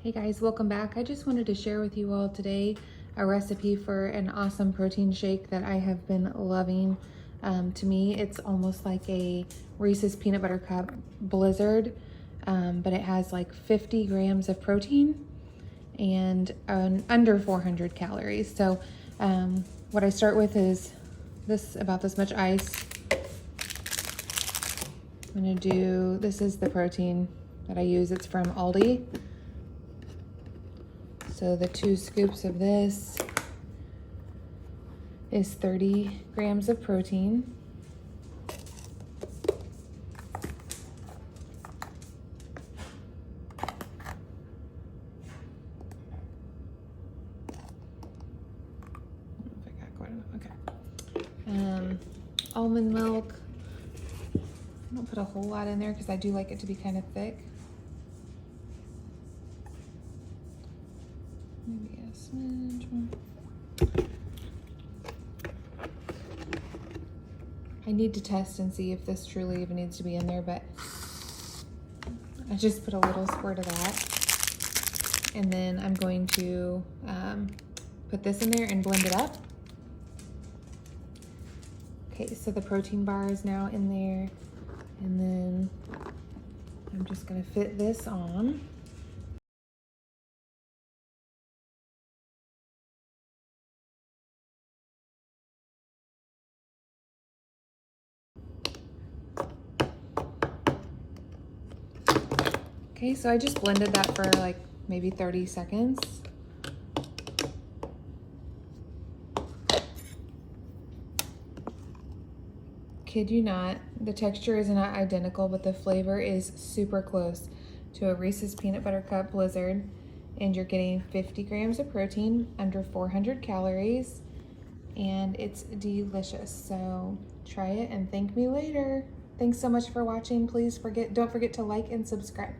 Hey guys, welcome back. I just wanted to share with you all today a recipe for an awesome protein shake that I have been loving. To me, it's almost like a Reese's peanut butter cup blizzard, but it has like 50 grams of protein and under 400 calories. So what I start with is about this much ice. I'm gonna do, this is the protein that I use. It's from Aldi. So the 2 scoops of this is 30 grams of protein. If I got quite enough, okay. Almond milk. I don't put a whole lot in there because I do like it to be kind of thick. Maybe a smidge more. I need to test and see if this truly even needs to be in there, but I just put a little squirt of that. And then I'm going to put this in there and blend it up. Okay, so the protein bar is now in there. And then I'm just gonna fit this on. Okay, so I just blended that for like maybe 30 seconds. Kid you not, the texture is not identical, but the flavor is super close to a Reese's peanut butter cup blizzard. And you're getting 50 grams of protein, under 400 calories, and it's delicious. So try it and thank me later. Thanks so much for watching. Please don't forget to like and subscribe.